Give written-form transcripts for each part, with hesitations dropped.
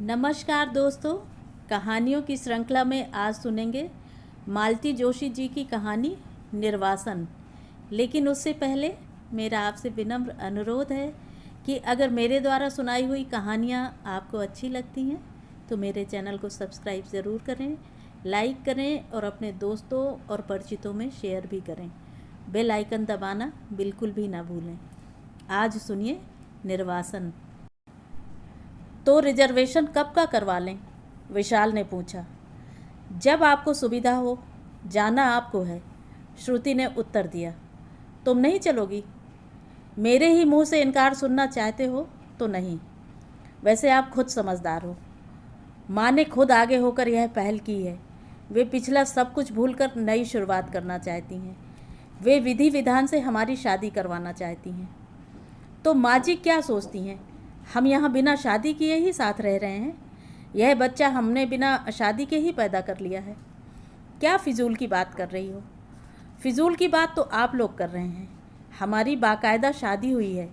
नमस्कार दोस्तों, कहानियों की श्रृंखला में आज सुनेंगे मालती जोशी जी की कहानी निर्वासन। लेकिन उससे पहले मेरा आपसे विनम्र अनुरोध है कि अगर मेरे द्वारा सुनाई हुई कहानियाँ आपको अच्छी लगती हैं तो मेरे चैनल को सब्सक्राइब ज़रूर करें, लाइक करें और अपने दोस्तों और परिचितों में शेयर भी करें। बेल आइकन दबाना बिल्कुल भी ना भूलें। आज सुनिए निर्वासन। तो रिजर्वेशन कब का करवा लें? विशाल ने पूछा। जब आपको सुविधा हो, जाना आपको है, श्रुति ने उत्तर दिया। तुम नहीं चलोगी? मेरे ही मुंह से इनकार सुनना चाहते हो तो नहीं। वैसे आप खुद समझदार हो। माँ ने खुद आगे होकर यह पहल की है। वे पिछला सब कुछ भूलकर नई शुरुआत करना चाहती हैं। वे विधि विधान से हमारी शादी करवाना चाहती हैं। तो माँ जी क्या सोचती हैं? हम यहाँ बिना शादी किए ही साथ रह रहे हैं। यह बच्चा हमने बिना शादी के ही पैदा कर लिया है। क्या फिजूल की बात कर रही हो? फिजूल की बात तो आप लोग कर रहे हैं। हमारी बाकायदा शादी हुई है,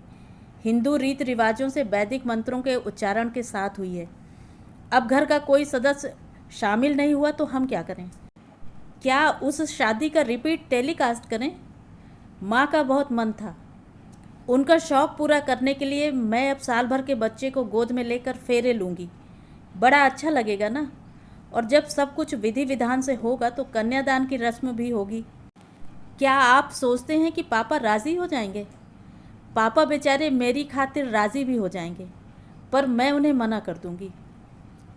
हिंदू रीत रिवाजों से वैदिक मंत्रों के उच्चारण के साथ हुई है। अब घर का कोई सदस्य शामिल नहीं हुआ तो हम क्या करें? क्या उस शादी का रिपीट टेलीकास्ट करें? माँ का बहुत मन था। उनका शौक़ पूरा करने के लिए मैं अब साल भर के बच्चे को गोद में लेकर फेरे लूँगी। बड़ा अच्छा लगेगा ना। और जब सब कुछ विधि विधान से होगा तो कन्यादान की रस्म भी होगी। क्या आप सोचते हैं कि पापा राज़ी हो जाएंगे? पापा बेचारे मेरी खातिर राज़ी भी हो जाएंगे, पर मैं उन्हें मना कर दूँगी।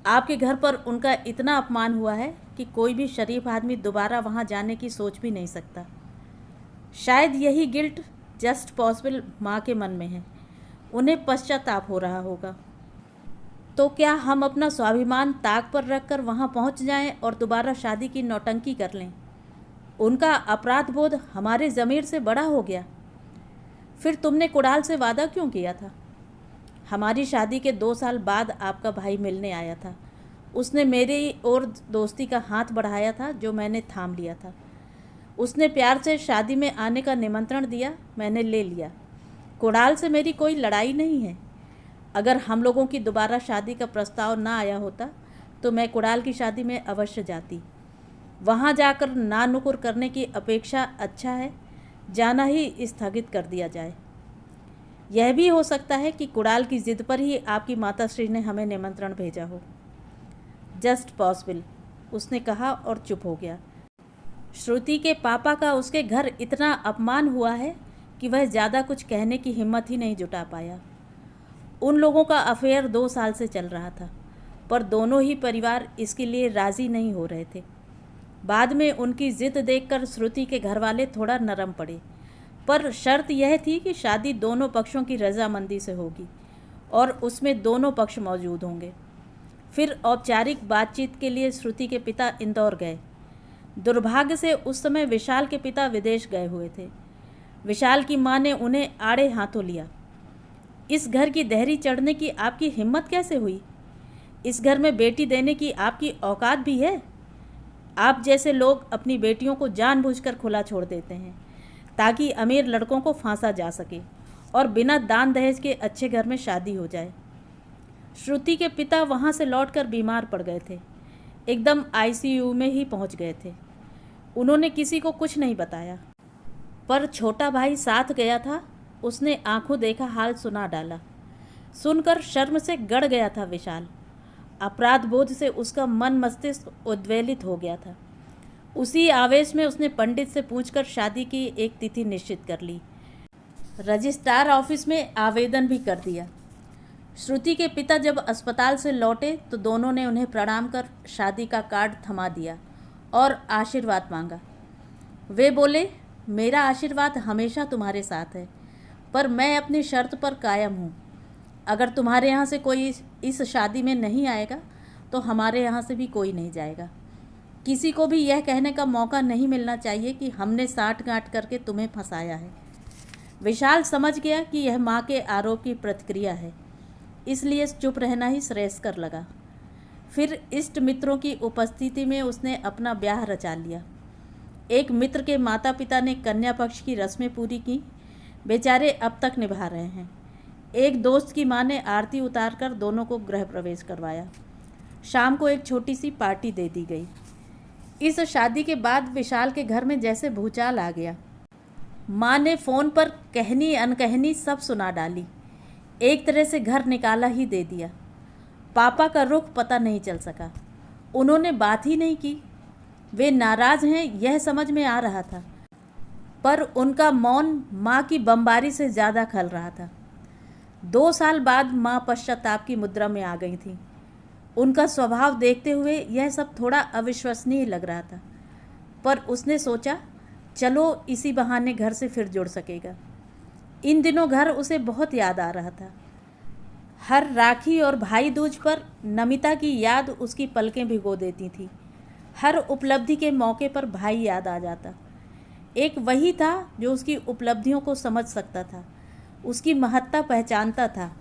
आपके घर पर उनका इतना अपमान हुआ है कि कोई भी शरीफ आदमी दोबारा वहाँ जाने की सोच भी नहीं सकता। शायद यही गिल्ट जस्ट पॉसिबल माँ के मन में है। उन्हें पश्चाताप हो रहा होगा। तो क्या हम अपना स्वाभिमान ताक पर रखकर वहाँ पहुँच जाएं और दोबारा शादी की नौटंकी कर लें? उनका अपराध बोध हमारे ज़मीर से बड़ा हो गया। फिर तुमने कुणाल से वादा क्यों किया था? हमारी शादी के 2 साल बाद आपका भाई मिलने आया था। उसने मेरी और दोस्ती का हाथ बढ़ाया था जो मैंने थाम लिया था। उसने प्यार से शादी में आने का निमंत्रण दिया, मैंने ले लिया। कुणाल से मेरी कोई लड़ाई नहीं है। अगर हम लोगों की दोबारा शादी का प्रस्ताव ना आया होता तो मैं कुणाल की शादी में अवश्य जाती। वहाँ जाकर ना नुकुर करने की अपेक्षा अच्छा है जाना ही स्थगित कर दिया जाए। यह भी हो सकता है कि कुणाल की ज़िद पर ही आपकी माताश्री ने हमें निमंत्रण भेजा हो। जस्ट पॉसिबल, उसने कहा और चुप हो गया। श्रुति के पापा का उसके घर इतना अपमान हुआ है कि वह ज़्यादा कुछ कहने की हिम्मत ही नहीं जुटा पाया। उन लोगों का अफेयर 2 साल से चल रहा था, पर दोनों ही परिवार इसके लिए राज़ी नहीं हो रहे थे। बाद में उनकी ज़िद देखकर श्रुति के घर वाले थोड़ा नरम पड़े, पर शर्त यह थी कि शादी दोनों पक्षों की रजामंदी से होगी और उसमें दोनों पक्ष मौजूद होंगे। फिर औपचारिक बातचीत के लिए श्रुति के पिता इंदौर गए। दुर्भाग्य से उस समय विशाल के पिता विदेश गए हुए थे। विशाल की माँ ने उन्हें आड़े हाथों लिया। इस घर की देहरी चढ़ने की आपकी हिम्मत कैसे हुई? इस घर में बेटी देने की आपकी औकात भी है? आप जैसे लोग अपनी बेटियों को जानबूझकर खुला छोड़ देते हैं ताकि अमीर लड़कों को फांसा जा सके और बिना दान दहेज के अच्छे घर में शादी हो जाए। श्रुति के पिता वहाँ से लौटकर बीमार पड़ गए थे। एकदम आईसीयू में ही पहुँच गए थे। उन्होंने किसी को कुछ नहीं बताया, पर छोटा भाई साथ गया था। उसने आंखों देखा हाल सुना डाला। सुनकर शर्म से गड़ गया था विशाल। अपराध बोध से उसका मन मस्तिष्क उद्वेलित हो गया था। उसी आवेश में उसने पंडित से पूछकर शादी की एक तिथि निश्चित कर ली। रजिस्ट्रार ऑफिस में आवेदन भी कर दिया। श्रुति के पिता जब अस्पताल से लौटे तो दोनों ने उन्हें प्रणाम कर शादी का कार्ड थमा दिया और आशीर्वाद मांगा। वे बोले, मेरा आशीर्वाद हमेशा तुम्हारे साथ है, पर मैं अपनी शर्त पर कायम हूँ। अगर तुम्हारे यहाँ से कोई इस शादी में नहीं आएगा तो हमारे यहाँ से भी कोई नहीं जाएगा। किसी को भी यह कहने का मौका नहीं मिलना चाहिए कि हमने साठगांठ करके तुम्हें फंसाया है। विशाल समझ गया कि यह माँ के आरोप की प्रतिक्रिया है, इसलिए चुप रहना ही श्रेयस्कर लगा। फिर इष्ट मित्रों की उपस्थिति में उसने अपना ब्याह रचा लिया। एक मित्र के माता पिता ने कन्या पक्ष की रस्में पूरी की। बेचारे अब तक निभा रहे हैं। एक दोस्त की माँ ने आरती उतारकर दोनों को गृह प्रवेश करवाया। शाम को एक छोटी सी पार्टी दे दी गई। इस शादी के बाद विशाल के घर में जैसे भूचाल आ गया। माँ ने फ़ोन पर कहनी अनकहनी सब सुना डाली। एक तरह से घर निकाला ही दे दिया। पापा का रुख पता नहीं चल सका। उन्होंने बात ही नहीं की। वे नाराज़ हैं यह समझ में आ रहा था, पर उनका मौन माँ की बमबारी से ज़्यादा खल रहा था। 2 साल बाद माँ पश्चाताप की मुद्रा में आ गई थी। उनका स्वभाव देखते हुए यह सब थोड़ा अविश्वसनीय लग रहा था, पर उसने सोचा चलो इसी बहाने घर से फिर जुड़ सकेगा। इन दिनों घर उसे बहुत याद आ रहा था। हर राखी और भाई दूज पर नमिता की याद उसकी पलकें भिगो देती थी। हर उपलब्धि के मौके पर भाई याद आ जाता। एक वही था जो उसकी उपलब्धियों को समझ सकता था, उसकी महत्ता पहचानता था।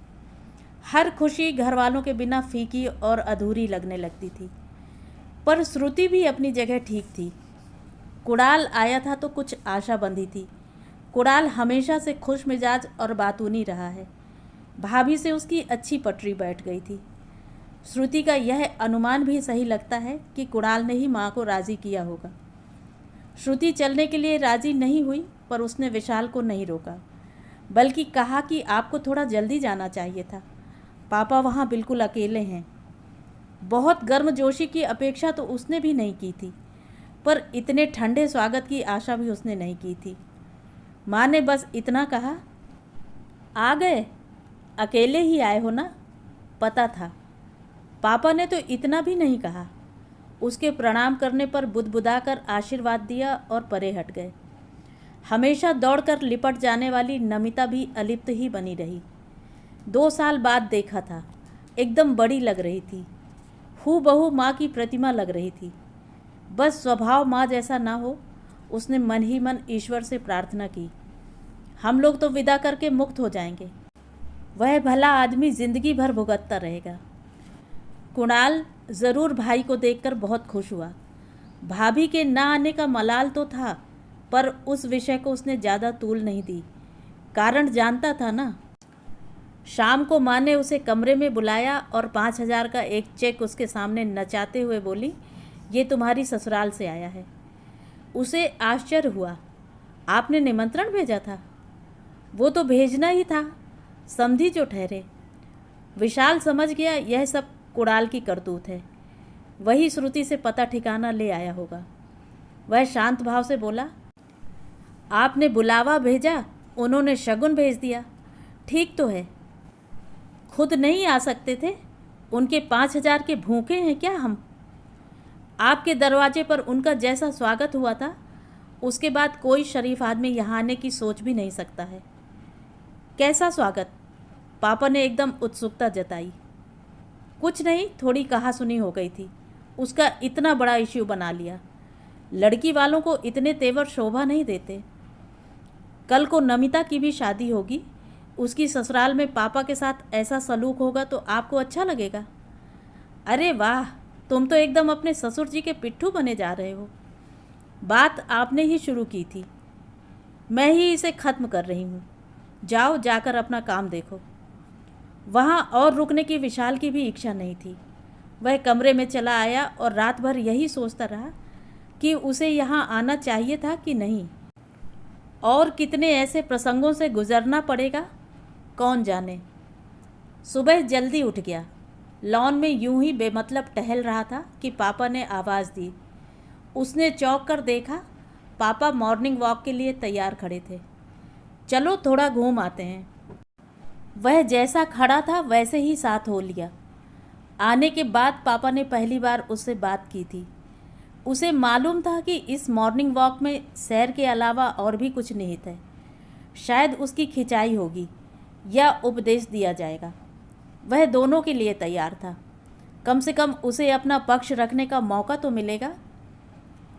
हर खुशी घर वालों के बिना फीकी और अधूरी लगने लगती थी। पर श्रुति भी अपनी जगह ठीक थी। कुणाल आया था तो कुछ आशा बंधी थी। कुणाल हमेशा से खुश मिजाज और बातूनी रहा है। भाभी से उसकी अच्छी पटरी बैठ गई थी। श्रुति का यह अनुमान भी सही लगता है कि कुणाल ने ही माँ को राज़ी किया होगा। श्रुति चलने के लिए राज़ी नहीं हुई, पर उसने विशाल को नहीं रोका, बल्कि कहा कि आपको थोड़ा जल्दी जाना चाहिए था। पापा वहाँ बिल्कुल अकेले हैं। बहुत गर्मजोशी की अपेक्षा तो उसने भी नहीं की थी, पर इतने ठंडे स्वागत की आशा भी उसने नहीं की थी। माँ ने बस इतना कहा, आ गए, अकेले ही आए हो ना? पता था। पापा ने तो इतना भी नहीं कहा। उसके प्रणाम करने पर बुदबुदाकर आशीर्वाद दिया और परे हट गए। हमेशा दौड़कर लिपट जाने वाली नमिता भी अलिप्त ही बनी रही। 2 साल बाद देखा था, एकदम बड़ी लग रही थी। हूबहू माँ की प्रतिमा लग रही थी। बस स्वभाव माँ जैसा ना हो, उसने मन ही मन ईश्वर से प्रार्थना की। हम लोग तो विदा करके मुक्त हो जाएंगे, वह भला आदमी जिंदगी भर भुगतता रहेगा। कुणाल ज़रूर भाई को देखकर बहुत खुश हुआ। भाभी के ना आने का मलाल तो था, पर उस विषय को उसने ज़्यादा तूल नहीं दी। कारण जानता था ना। शाम को माँ ने उसे कमरे में बुलाया और 5,000 का एक चेक उसके सामने नचाते हुए बोली, ये तुम्हारी ससुराल से आया है। उसे आश्चर्य हुआ, आपने निमंत्रण भेजा था? वो तो भेजना ही था, समझी जो ठहरे। विशाल समझ गया यह सब कुणाल की करतूत है। वही श्रुति से पता ठिकाना ले आया होगा। वह शांत भाव से बोला, आपने बुलावा भेजा, उन्होंने शगुन भेज दिया। ठीक तो है, खुद नहीं आ सकते थे? उनके 5,000 के भूखे हैं क्या हम? आपके दरवाजे पर उनका जैसा स्वागत हुआ था, उसके बाद कोई शरीफ आदमी यहाँ आने की सोच भी नहीं सकता है। कैसा स्वागत? पापा ने एकदम उत्सुकता जताई। कुछ नहीं, थोड़ी कहासुनी हो गई थी। उसका इतना बड़ा इश्यू बना लिया। लड़की वालों को इतने तेवर शोभा नहीं देते। कल को नमिता की भी शादी होगी। उसकी ससुराल में पापा के साथ ऐसा सलूक होगा तो आपको अच्छा लगेगा। अरे वाह, तुम तो एकदम अपने ससुर जी के पिट्ठू बने जा रहे हो। बात आपने ही शुरू की थी, मैं ही इसे ख़त्म कर रही हूँ। जाओ, जाकर अपना काम देखो। वहाँ और रुकने की विशाल की भी इच्छा नहीं थी। वह कमरे में चला आया और रात भर यही सोचता रहा कि उसे यहाँ आना चाहिए था कि नहीं, और कितने ऐसे प्रसंगों से गुजरना पड़ेगा कौन जाने। सुबह जल्दी उठ गया। लॉन में यूं ही बेमतलब टहल रहा था कि पापा ने आवाज़ दी। उसने चौंक कर देखा, पापा मॉर्निंग वॉक के लिए तैयार खड़े थे। चलो थोड़ा घूम आते हैं। वह जैसा खड़ा था वैसे ही साथ हो लिया। आने के बाद पापा ने पहली बार उससे बात की थी। उसे मालूम था कि इस मॉर्निंग वॉक में सैर के अलावा और भी कुछ निहित है। शायद उसकी खिंचाई होगी या उपदेश दिया जाएगा। वह दोनों के लिए तैयार था। कम से कम उसे अपना पक्ष रखने का मौका तो मिलेगा।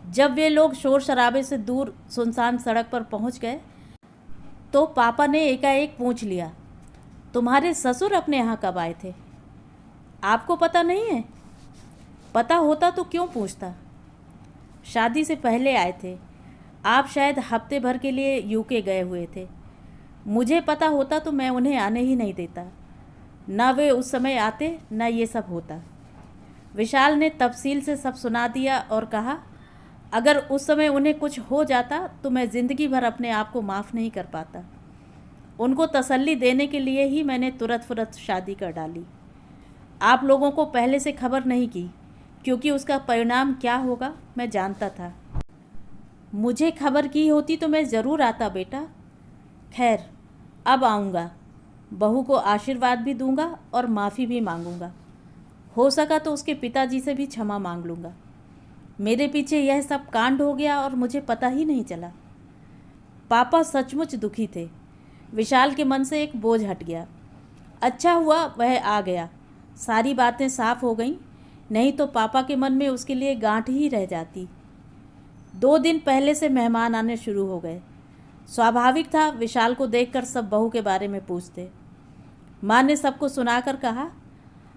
जब वे लोग शोर शराबे से दूर सुनसान सड़क पर पहुंच गए तो पापा ने एकाएक पूछ लिया, तुम्हारे ससुर अपने यहाँ कब आए थे? आपको पता नहीं है? पता होता तो क्यों पूछता? शादी से पहले आए थे। आप शायद हफ्ते भर के लिए यूके गए हुए थे। मुझे पता होता तो मैं उन्हें आने ही नहीं देता। न वे उस समय आते न ये सब होता। विशाल ने तफसील से सब सुना दिया और कहा, अगर उस समय उन्हें कुछ हो जाता तो मैं ज़िंदगी भर अपने आप को माफ़ नहीं कर पाता। उनको तसल्ली देने के लिए ही मैंने तुरंत शादी कर डाली। आप लोगों को पहले से खबर नहीं की, क्योंकि उसका परिणाम क्या होगा मैं जानता था। मुझे खबर की होती तो मैं ज़रूर आता बेटा। खैर, अब आऊँगा। बहू को आशीर्वाद भी दूंगा और माफ़ी भी मांगूंगा। हो सका तो उसके पिताजी से भी क्षमा मांग लूँगा। मेरे पीछे यह सब कांड हो गया और मुझे पता ही नहीं चला। पापा सचमुच दुखी थे। विशाल के मन से एक बोझ हट गया। अच्छा हुआ वह आ गया, सारी बातें साफ हो गईं, नहीं तो पापा के मन में उसके लिए गांठ ही रह जाती। 2 दिन पहले से मेहमान आने शुरू हो गए। स्वाभाविक था विशाल को देखकर सब बहू के बारे में पूछते। माँ ने सबको सुनाकर कहा,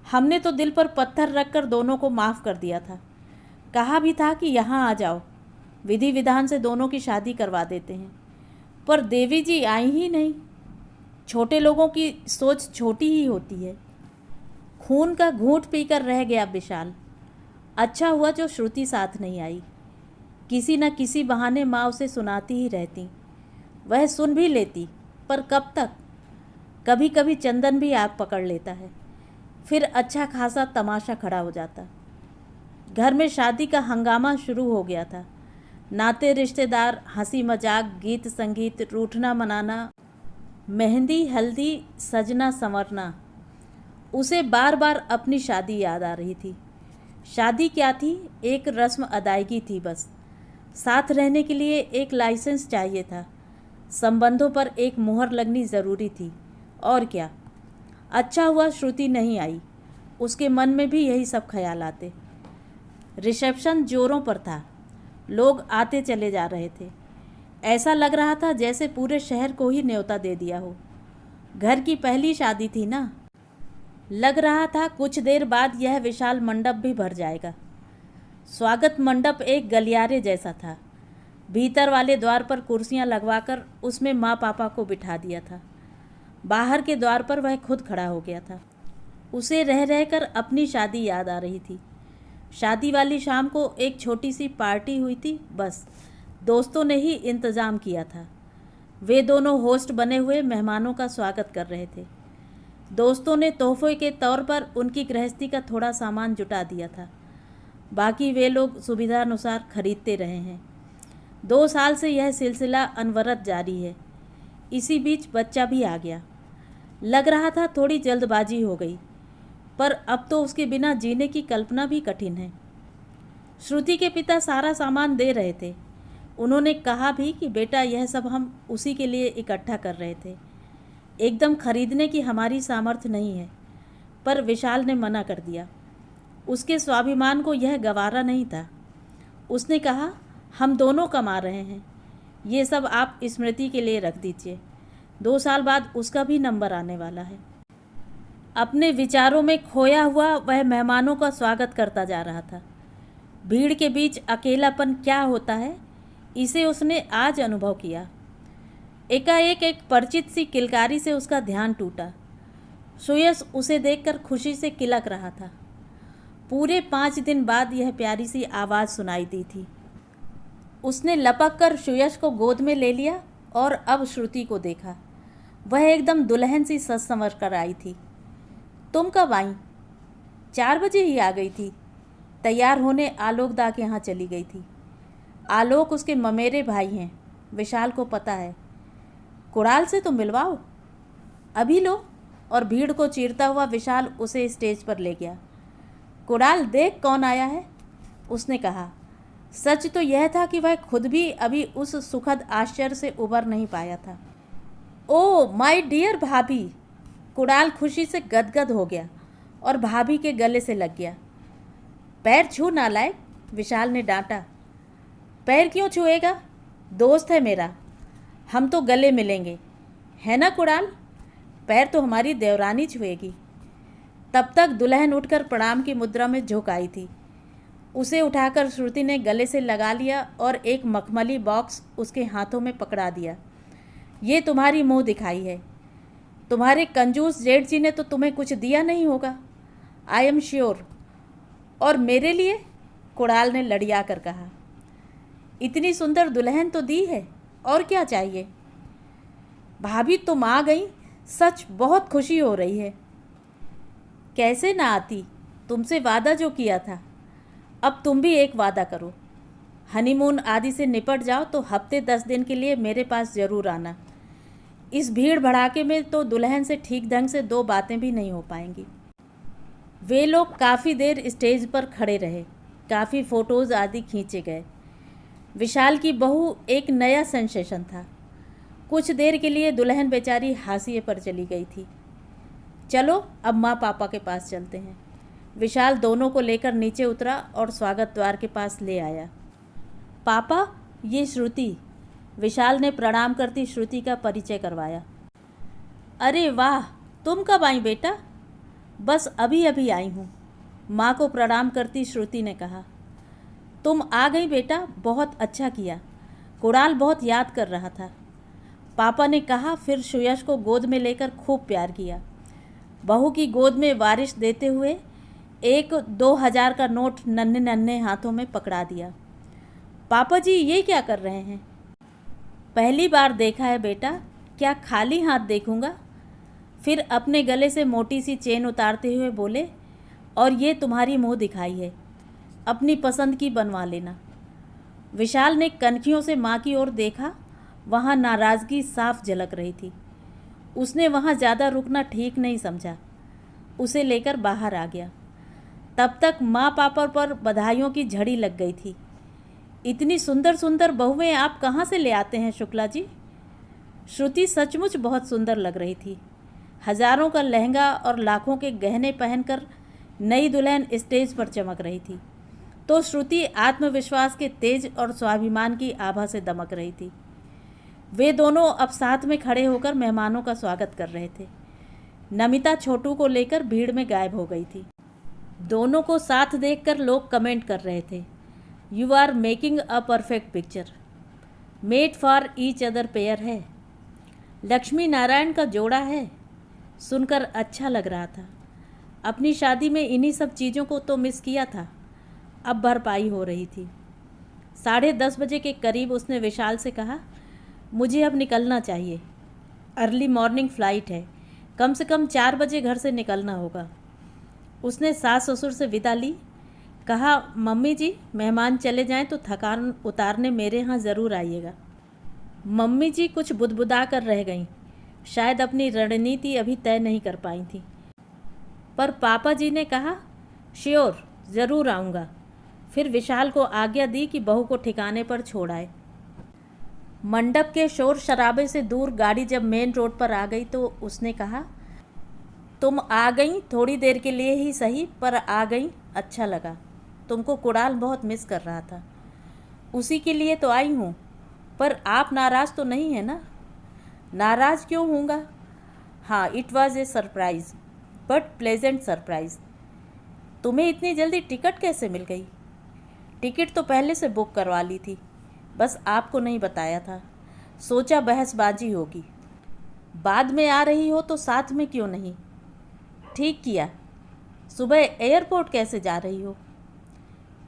हमने तो दिल पर पत्थर रखकर दोनों को माफ़ कर दिया था। कहा भी था कि यहाँ आ जाओ, विधि विधान से दोनों की शादी करवा देते हैं, पर देवी जी आई ही नहीं। छोटे लोगों की सोच छोटी ही होती है। खून का घूंट पीकर रह गया विशाल। अच्छा हुआ जो श्रुति साथ नहीं आई। किसी न किसी बहाने माँ उसे सुनाती ही रहती। वह सुन भी लेती, पर कब तक। कभी कभी चंदन भी आग पकड़ लेता है, फिर अच्छा खासा तमाशा खड़ा हो जाता। घर में शादी का हंगामा शुरू हो गया था। नाते रिश्तेदार, हंसी मजाक, गीत संगीत, रूठना मनाना, मेहंदी हल्दी, सजना संवरना। उसे बार बार अपनी शादी याद आ रही थी। शादी क्या थी, एक रस्म अदायगी थी बस। साथ रहने के लिए एक लाइसेंस चाहिए था। संबंधों पर एक मुहर लगनी ज़रूरी थी, और क्या। अच्छा हुआ श्रुति नहीं आई। उसके मन में भी यही सब ख्याल आते। रिसेप्शन जोरों पर था। लोग आते चले जा रहे थे। ऐसा लग रहा था जैसे पूरे शहर को ही न्योता दे दिया हो। घर की पहली शादी थी ना। लग रहा था कुछ देर बाद यह विशाल मंडप भी भर जाएगा। स्वागत मंडप एक गलियारे जैसा था। भीतर वाले द्वार पर कुर्सियां लगवाकर उसमें माँ पापा को बिठा दिया था। बाहर के द्वार पर वह खुद खड़ा हो गया था। उसे रह रहकर अपनी शादी याद आ रही थी। शादी वाली शाम को एक छोटी सी पार्टी हुई थी, बस दोस्तों ने ही इंतज़ाम किया था। वे दोनों होस्ट बने हुए मेहमानों का स्वागत कर रहे थे। दोस्तों ने तोहफे के तौर पर उनकी गृहस्थी का थोड़ा सामान जुटा दिया था। बाकी वे लोग सुविधानुसार खरीदते रहे हैं। 2 साल से यह सिलसिला अनवरत जारी है। इसी बीच बच्चा भी आ गया। लग रहा था थोड़ी जल्दबाजी हो गई, पर अब तो उसके बिना जीने की कल्पना भी कठिन है। श्रुति के पिता सारा सामान दे रहे थे। उन्होंने कहा भी कि बेटा, यह सब हम उसी के लिए इकट्ठा कर रहे थे। एकदम खरीदने की हमारी सामर्थ्य नहीं है। पर विशाल ने मना कर दिया। उसके स्वाभिमान को यह गवारा नहीं था। उसने कहा, हम दोनों कमा रहे हैं, ये सब आप स्मृति के लिए रख दीजिए। 2 साल बाद उसका भी नंबर आने वाला है। अपने विचारों में खोया हुआ वह मेहमानों का स्वागत करता जा रहा था। भीड़ के बीच अकेलापन क्या होता है, इसे उसने आज अनुभव किया। एकाएक एक परिचित सी किलकारी से उसका ध्यान टूटा। सुयश उसे देखकर खुशी से किलक रहा था। पूरे 5 दिन बाद यह प्यारी सी आवाज़ सुनाई दी थी। उसने लपक कर सुयश को गोद में ले लिया और अब श्रुति को देखा। वह एकदम दुल्हन सी सज संवर कर आई थी। तुम कब आई? 4 बजे ही आ गई थी। तैयार होने आलोक दा के यहाँ चली गई थी। आलोक उसके ममेरे भाई हैं, विशाल को पता है। कुणाल से तो मिलवाओ। अभी लो। और भीड़ को चीरता हुआ विशाल उसे स्टेज पर ले गया। कुणाल, देख कौन आया है, उसने कहा। सच तो यह था कि वह खुद भी अभी उस सुखद आश्चर्य से उबर नहीं पाया था। ओ माय डियर भाभी! कुणाल खुशी से गदगद हो गया और भाभी के गले से लग गया। पैर छू नालायक, विशाल ने डांटा। पैर क्यों छुएगा? दोस्त है मेरा, हम तो गले मिलेंगे, है ना कुणाल? पैर तो हमारी देवरानी छुएगी। तब तक दुल्हन उठकर प्रणाम की मुद्रा में झुक आई थी। उसे उठाकर श्रुति ने गले से लगा लिया और एक मखमली बॉक्स उसके हाथों में पकड़ा दिया। ये तुम्हारी मुँह दिखाई है। तुम्हारे कंजूस जेठ जी ने तो तुम्हें कुछ दिया नहीं होगा, आई एम श्योर। और मेरे लिए, कुणाल ने लड़िया कर कहा। इतनी सुंदर दुल्हन तो दी है, और क्या चाहिए। भाभी तुम आ गई, सच बहुत खुशी हो रही है। कैसे ना आती, तुमसे वादा जो किया था। अब तुम भी एक वादा करो, हनीमून आदि से निपट जाओ तो हफ्ते 10 दिन के लिए मेरे पास ज़रूर आना। इस भीड़ भड़ाके में तो दुल्हन से ठीक ढंग से 2 बातें भी नहीं हो पाएंगी। वे लोग काफ़ी देर स्टेज पर खड़े रहे, काफ़ी फ़ोटोज़ आदि खींचे गए। विशाल की बहू एक नया सेंसेशन था। कुछ देर के लिए दुल्हन बेचारी हाशिए पर चली गई थी। चलो अब माँ पापा के पास चलते हैं। विशाल दोनों को लेकर नीचे उतरा और स्वागत द्वार के पास ले आया। पापा, ये श्रुति। विशाल ने प्रणाम करती श्रुति का परिचय करवाया। अरे वाह, तुम कब आई बेटा। बस अभी अभी आई हूँ, माँ को प्रणाम करती श्रुति ने कहा। तुम आ गई बेटा, बहुत अच्छा किया। कुणाल बहुत याद कर रहा था, पापा ने कहा। फिर सुयश को गोद में लेकर खूब प्यार किया। बहू की गोद में वारिश देते हुए एक 2000 का नोट नन्हे नन्हे हाथों में पकड़ा दिया। पापा जी ये क्या कर रहे हैं। पहली बार देखा है बेटा, क्या खाली हाथ देखूंगा। फिर अपने गले से मोटी सी चेन उतारते हुए बोले, और ये तुम्हारी मुँह दिखाई है, अपनी पसंद की बनवा लेना। विशाल ने कनखियों से माँ की ओर देखा, वहाँ नाराज़गी साफ झलक रही थी। उसने वहाँ ज़्यादा रुकना ठीक नहीं समझा, उसे लेकर बाहर आ गया। तब तक माँ पापा पर बधाइयों की झड़ी लग गई थी। इतनी सुंदर सुंदर बहुएं आप कहाँ से ले आते हैं शुक्ला जी। श्रुति सचमुच बहुत सुंदर लग रही थी। हजारों का लहंगा और लाखों के गहने पहनकर नई दुल्हन स्टेज पर चमक रही थी, तो श्रुति आत्मविश्वास के तेज और स्वाभिमान की आभा से दमक रही थी। वे दोनों अब साथ में खड़े होकर मेहमानों का स्वागत कर रहे थे। नमिता छोटू को लेकर भीड़ में गायब हो गई थी। दोनों को साथ देखकर लोग कमेंट कर रहे थे, you are making a perfect picture, made for each other pair है। लक्ष्मी नारायण का जोड़ा है। सुनकर अच्छा लग रहा था। अपनी शादी में इन्हीं सब चीज़ों को तो मिस किया था, अब भरपाई हो रही थी। 10:30 बजे के करीब उसने विशाल से कहा, मुझे अब निकलना चाहिए, अर्ली मॉर्निंग फ़्लाइट है, कम से कम 4 बजे घर से निकलना होगा। उसने सास ससुर से विदा ली। कहा, मम्मी जी मेहमान चले जाएं तो थकान उतारने मेरे यहाँ ज़रूर आइएगा। मम्मी जी कुछ बुदबुदा कर रह गईं, शायद अपनी रणनीति अभी तय नहीं कर पाई थी। पर पापा जी ने कहा, श्योर ज़रूर आऊँगा। फिर विशाल को आज्ञा दी कि बहू को ठिकाने पर छोड़ आए। मंडप के शोर शराबे से दूर गाड़ी जब मेन रोड पर आ गई तो उसने कहा, तुम आ गई, थोड़ी देर के लिए ही सही, पर आ गई, अच्छा लगा। तुमको कुणाल बहुत मिस कर रहा था, उसी के लिए तो आई हूँ। पर आप नाराज़ तो नहीं है ना। नाराज़ क्यों होऊंगा। हाँ, it was a surprise, but pleasant surprise. तुम्हें इतनी जल्दी टिकट कैसे मिल गई। टिकट तो पहले से बुक करवा ली थी, बस आपको नहीं बताया था, सोचा बहसबाजी होगी। बाद में आ रही हो तो साथ में क्यों नहीं। ठीक किया। सुबह एयरपोर्ट कैसे जा रही हो।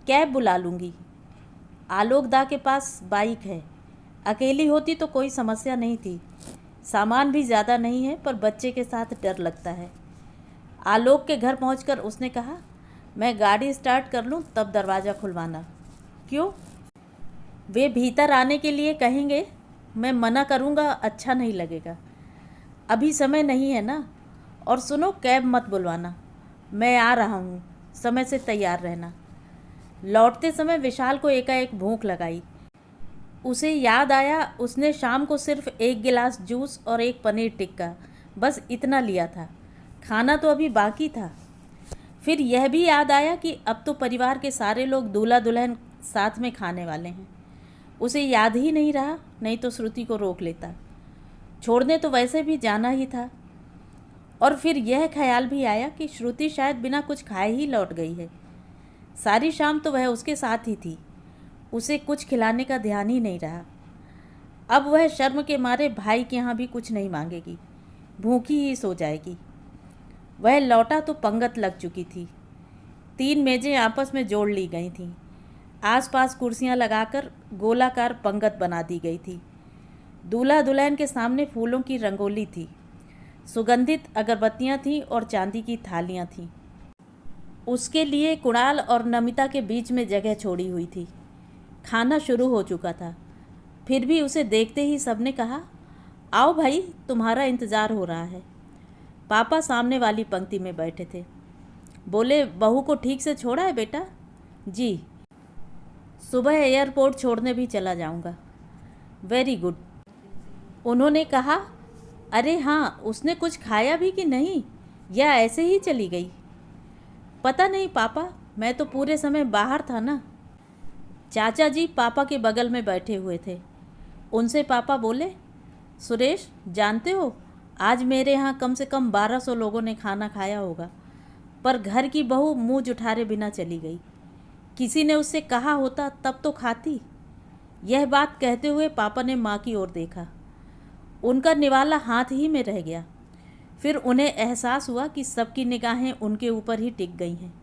कैब बुला लूँगी, आलोक दा के पास बाइक है। अकेली होती तो कोई समस्या नहीं थी, सामान भी ज़्यादा नहीं है, पर बच्चे के साथ डर लगता है। आलोक के घर पहुंचकर उसने कहा, मैं गाड़ी स्टार्ट कर लूं तब दरवाज़ा खुलवाना। क्यों। वे भीतर आने के लिए कहेंगे, मैं मना करूंगा, अच्छा नहीं लगेगा। अभी समय नहीं है ना। और सुनो, कैब मत बुलवाना, मैं आ रहा हूँ, समय से तैयार रहना। लौटते समय विशाल को एकाएक भूख लगाई। उसे याद आया उसने शाम को सिर्फ 1 गिलास जूस और 1 पनीर टिक्का, बस इतना लिया था, खाना तो अभी बाकी था। फिर यह भी याद आया कि अब तो परिवार के सारे लोग दूल्हा दुल्हन साथ में खाने वाले हैं। उसे याद ही नहीं रहा, नहीं तो श्रुति को रोक लेता। छोड़ने तो वैसे भी जाना ही था। और फिर यह ख्याल भी आया कि श्रुति शायद बिना कुछ खाए ही लौट गई है। सारी शाम तो वह उसके साथ ही थी, उसे कुछ खिलाने का ध्यान ही नहीं रहा। अब वह शर्म के मारे भाई के यहाँ भी कुछ नहीं मांगेगी, भूखी ही सो जाएगी। वह लौटा तो पंगत लग चुकी थी। 3 मेज़ें आपस में जोड़ ली गई थीं। आसपास कुर्सियां लगाकर गोलाकार पंगत बना दी गई थी। दूल्हा दुल्हन के सामने फूलों की रंगोली थी, सुगंधित अगरबत्तियां थीं और चांदी की थालियां थीं। उसके लिए कुणाल और नमिता के बीच में जगह छोड़ी हुई थी। खाना शुरू हो चुका था, फिर भी उसे देखते ही सबने कहा, आओ भाई, तुम्हारा इंतज़ार हो रहा है। पापा सामने वाली पंक्ति में बैठे थे। बोले, बहू को ठीक से छोड़ा है बेटा? जी, सुबह एयरपोर्ट छोड़ने भी चला जाऊंगा। Very good. उन्होंने कहा, अरे हाँ, उसने कुछ खाया भी कि नहीं, या ऐसे ही चली गई? पता नहीं पापा, मैं तो पूरे समय बाहर था ना। चाचा जी पापा के बगल में बैठे हुए थे। उनसे पापा बोले, सुरेश, जानते हो, आज मेरे यहाँ कम से कम 1200 लोगों ने खाना खाया होगा, पर घर की बहू मुँह जुठारे बिना चली गई। किसी ने उससे कहा होता तब तो खाती। यह बात कहते हुए पापा ने माँ की ओर देखा। उनका निवाला हाथ ही में रह गया। फिर उन्हें एहसास हुआ कि सबकी निगाहें उनके ऊपर ही टिक गई हैं।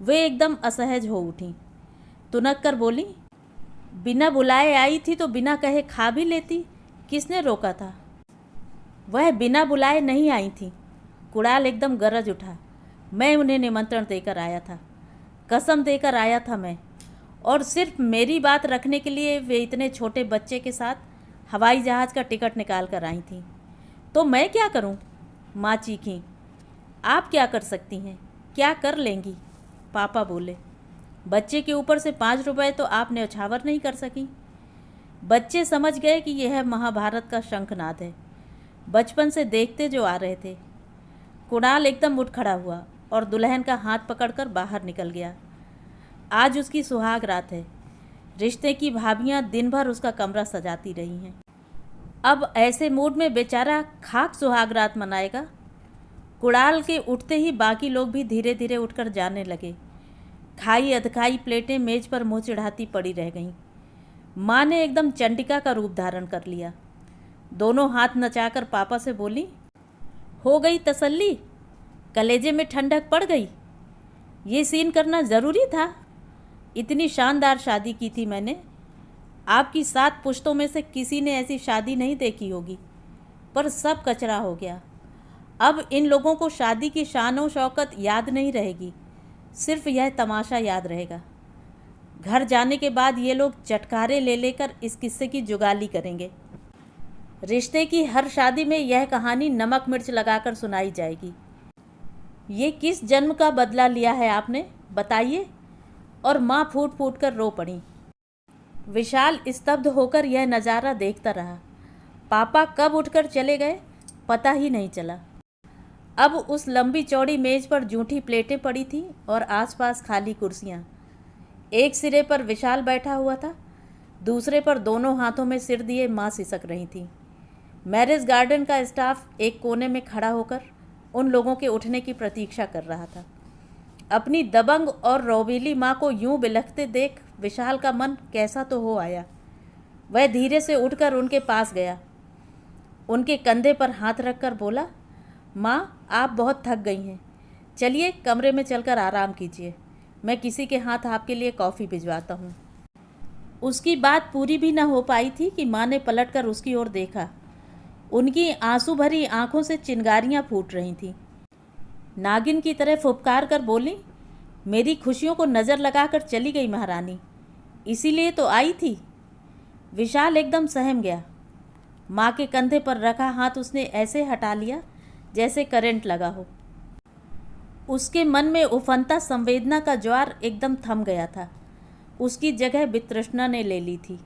वे एकदम असहज हो उठीं। तुनक कर बोली, बिना बुलाए आई थी तो बिना कहे खा भी लेती, किसने रोका था? वह बिना बुलाए नहीं आई थी। कुणाल एकदम गरज उठा। मैं उन्हें निमंत्रण देकर आया था, कसम देकर आया था मैं, और सिर्फ मेरी बात रखने के लिए वे इतने छोटे बच्चे के साथ हवाई जहाज़ का टिकट निकाल कर आई थी। तो मैं क्या करूं? माँ चीखीं। आप क्या कर सकती हैं, क्या कर लेंगी? पापा बोले, बच्चे के ऊपर से 5 रुपए तो आप न्यौछावर नहीं कर सकी। बच्चे समझ गए कि यह महाभारत का शंखनाद है, बचपन से देखते जो आ रहे थे। कुणाल एकदम उठ खड़ा हुआ और दुल्हन का हाथ पकड़कर बाहर निकल गया। आज उसकी सुहाग रात है। रिश्ते की भाभियां दिन भर उसका कमरा सजाती रही हैं। अब ऐसे मूड में बेचारा खाक सुहाग रात मनाएगा। कुणाल के उठते ही बाकी लोग भी धीरे धीरे उठकर जाने लगे। खाई अधखाई प्लेटें मेज पर मुँह चिढ़ाती पड़ी रह गईं। माँ ने एकदम चंडिका का रूप धारण कर लिया। दोनों हाथ नचाकर पापा से बोली, हो गई तसल्ली? कलेजे में ठंडक पड़ गई? ये सीन करना ज़रूरी था? इतनी शानदार शादी की थी मैंने। आपकी 7 पुश्तों में से किसी ने ऐसी शादी नहीं देखी होगी, पर सब कचरा हो गया। अब इन लोगों को शादी की शान और शौकत याद नहीं रहेगी, सिर्फ यह तमाशा याद रहेगा। घर जाने के बाद ये लोग चटकारे ले लेकर इस किस्से की जुगाली करेंगे। रिश्ते की हर शादी में यह कहानी नमक मिर्च लगाकर सुनाई जाएगी। ये किस जन्म का बदला लिया है आपने, बताइए? और माँ फूट फूट कर रो पड़ी। विशाल स्तब्ध होकर यह नज़ारा देखता रहा। पापा कब उठकर चले गए पता ही नहीं चला। अब उस लंबी चौड़ी मेज पर जूठी प्लेटें पड़ी थीं और आसपास खाली कुर्सियाँ। एक सिरे पर विशाल बैठा हुआ था, दूसरे पर दोनों हाथों में सिर दिए माँ सिसक रही थी। मैरिज गार्डन का स्टाफ एक कोने में खड़ा होकर उन लोगों के उठने की प्रतीक्षा कर रहा था। अपनी दबंग और रौबीली माँ को यूं बिलखते देख विशाल का मन कैसा तो हो आया। वह धीरे से उठकर उनके पास गया, उनके कंधे पर हाथ रखकर बोला, माँ, आप बहुत थक गई हैं, चलिए कमरे में चलकर आराम कीजिए, मैं किसी के हाथ आपके लिए कॉफ़ी भिजवाता हूँ। उसकी बात पूरी भी न हो पाई थी कि माँ ने पलटकर उसकी ओर देखा। उनकी आंसू भरी आंखों से चिंगारियाँ फूट रही थीं। नागिन की तरह फुफकार कर बोली, मेरी खुशियों को नज़र लगाकर चली गई महारानी, इसीलिए तो आई थी। विशाल एकदम सहम गया। माँ के कंधे पर रखा हाथ उसने ऐसे हटा लिया जैसे करंट लगा हो। उसके मन में उफनता संवेदना का ज्वार एकदम थम गया था। उसकी जगह वितृष्णा ने ले ली थी।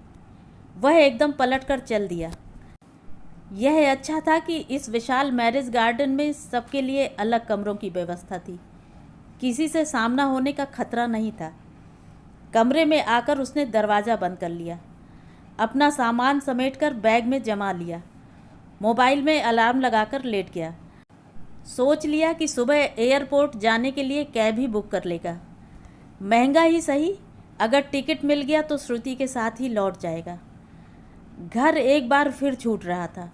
वह एकदम पलटकर चल दिया। यह अच्छा था कि इस विशाल मैरिज गार्डन में सबके लिए अलग कमरों की व्यवस्था थी। किसी से सामना होने का खतरा नहीं था। कमरे में आकर उसने दरवाज़ा बंद कर लिया, अपना सामान समेटकर बैग में जमा लिया, मोबाइल में अलार्म लगाकर लेट गया। सोच लिया कि सुबह एयरपोर्ट जाने के लिए कैब ही बुक कर लेगा। महंगा ही सही, अगर टिकट मिल गया तो श्रुति के साथ ही लौट जाएगा। घर एक बार फिर छूट रहा था,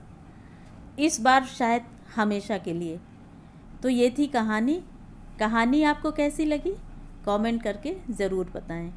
इस बार शायद हमेशा के लिए। तो ये थी कहानी। कहानी आपको कैसी लगी कमेंट करके ज़रूर बताएं।